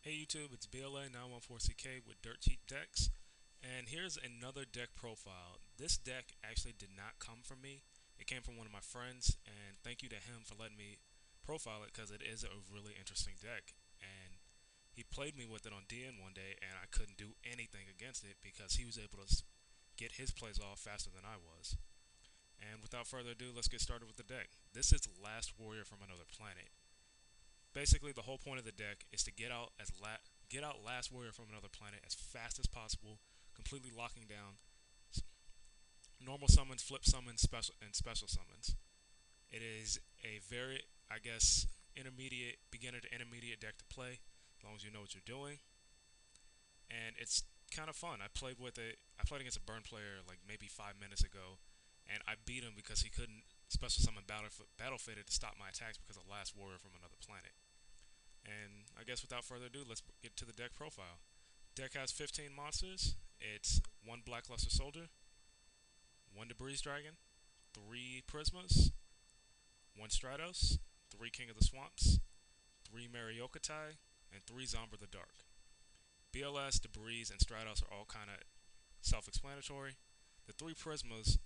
Hey YouTube, it's BLA914CK with Dirt Cheap Decks, and here's another deck profile. This deck actually did not come from me. It came from one of my friends, and thank you to him for letting me profile it because it is a really interesting deck. And he played me with it on DN one day, and I couldn't do anything against it because he was able to get his plays off faster than I was. And without further ado, let's get started with the deck. This is Last Warrior from Another Planet. Basically, the whole point of the deck is to get out Last Warrior from Another Planet as fast as possible, completely locking down normal summons, flip summons, special summons. It is a very, I guess, intermediate beginner to intermediate deck to play, as long as you know what you're doing, and it's kind of fun. I played with it. I played against a burn player like maybe 5 minutes ago, and I beat him because he couldn't special summon battle faded to stop my attacks because of Last Warrior from Another Planet. And I guess without further ado, let's get to the deck profile. Deck has 15 monsters. It's one Blackluster Soldier, one Debris Dragon, three Prismas, one Stratos, three King of the Swamps, three Mariokatai, and three Zombra the Dark. BLS, Debris, and Stratos are all kind of self-explanatory. The three Prismas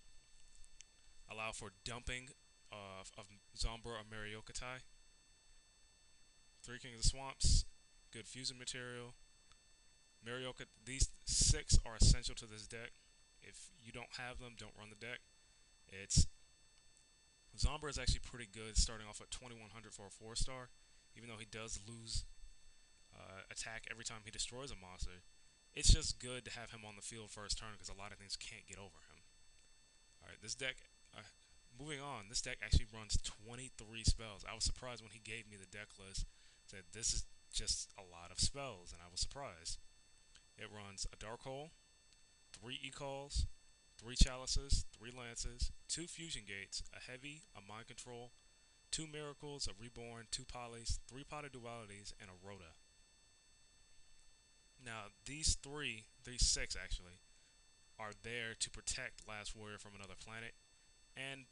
allow for dumping of Zombra or Mariokatai. Three King of the Swamps, good fusion material. Marioka, these six are essential to this deck. If you don't have them, don't run the deck. It's Zombra is actually pretty good, starting off at 2100 for a 4-star, even though he does lose attack every time he destroys a monster. It's just good to have him on the field first turn because a lot of things can't get over him. All right, this deck. Moving on, this deck actually runs 23 spells. I was surprised when he gave me the deck list. Said this is just a lot of spells, and I was surprised. It runs a Dark Hole, three Ecalls, three Chalices, three Lances, two Fusion Gates, a Heavy, a Mind Control, two Miracles, a Reborn, two Polys, three Potted Dualities, and a Rhoda. Now, these six actually, are there to protect Last Warrior from Another Planet and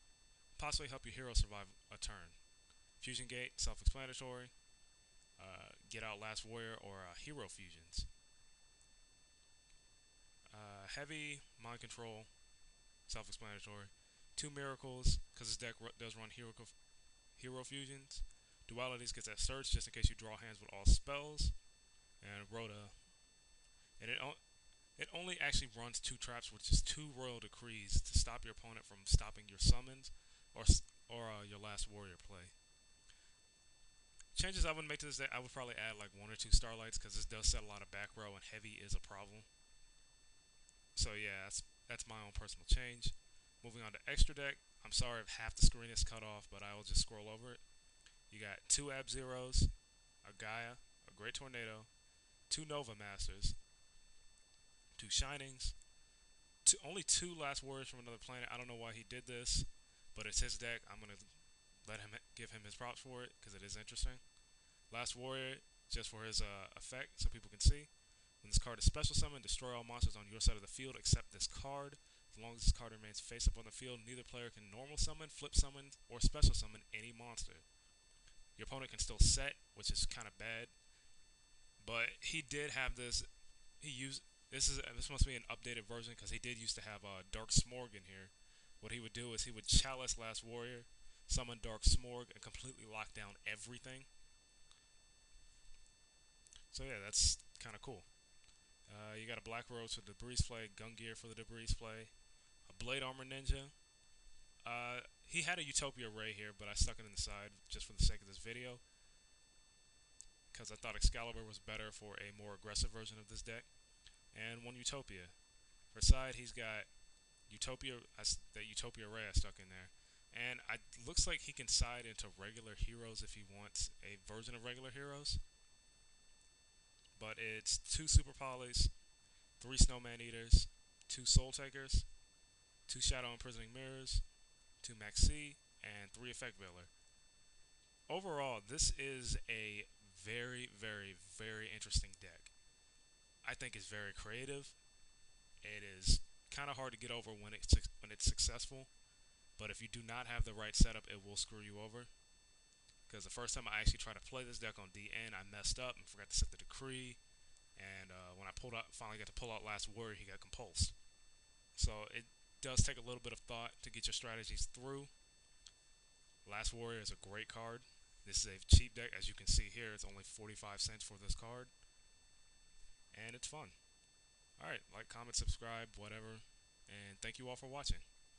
possibly help your hero survive a turn. Fusion Gate, self-explanatory. Get out Last Warrior or Hero Fusions. Heavy, Mind Control, self-explanatory. Two Miracles, because this deck does run Hero Fusions. Dualities gets that search just in case you draw hands with all spells. And Rhoda. And it only actually runs two traps, which is two Royal Decrees to stop your opponent from stopping your summons or your Last Warrior play. Changes I would make to this deck, I would probably add like one or two Starlights because this does set a lot of back row and heavy is a problem. So yeah, that's my own personal change. Moving on to extra deck. I'm sorry if half the screen is cut off, but I will just scroll over it. You got two Ab Zeros, a Gaia, a Great Tornado, two Nova Masters, two Shinings, only two Last Warriors from Another Planet. I don't know why he did this, but it's his deck. I'm gonna give him his props for it because it is interesting. Last Warrior, just for his effect, so people can see. When this card is special summoned, destroy all monsters on your side of the field except this card. As long as this card remains face up on the field, neither player can normal summon, flip summon, or special summon any monster. Your opponent can still set, which is kind of bad. But he did have this. He used this must be an updated version because he did used to have Dark Smorg in here. What he would do is he would Chalice Last Warrior, summon Dark Smorg, and completely lock down everything. So yeah, that's kind of cool. You got a Black Rose for the Debris play, Gun Gear for the Debris play, a Blade Armor Ninja. He had a Utopia Ray here, but I stuck it in the side just for the sake of this video because I thought Excalibur was better for a more aggressive version of this deck. And one Utopia. For side, he's got Utopia, that Utopia Ray I stuck in there. And it looks like he can side into regular heroes if he wants a version of regular heroes. But it's two Super Polys, three Snowman Eaters, two Soul Takers, two Shadow Imprisoning Mirrors, two Maxi, and three Effect Veiler. Overall, this is a very, very, very interesting deck. I think it's very creative. It is kind of hard to get over when it's successful, but if you do not have the right setup, it will screw you over. because the first time I actually tried to play this deck on DN, I messed up and forgot to set the decree. And when I pulled out, finally got to pull out Last Warrior, he got compulsed. So it does take a little bit of thought to get your strategies through. Last Warrior is a great card. This is a cheap deck, as you can see here. It's only 45 cents for this card, and it's fun. Alright, like, comment, subscribe, whatever, and thank you all for watching.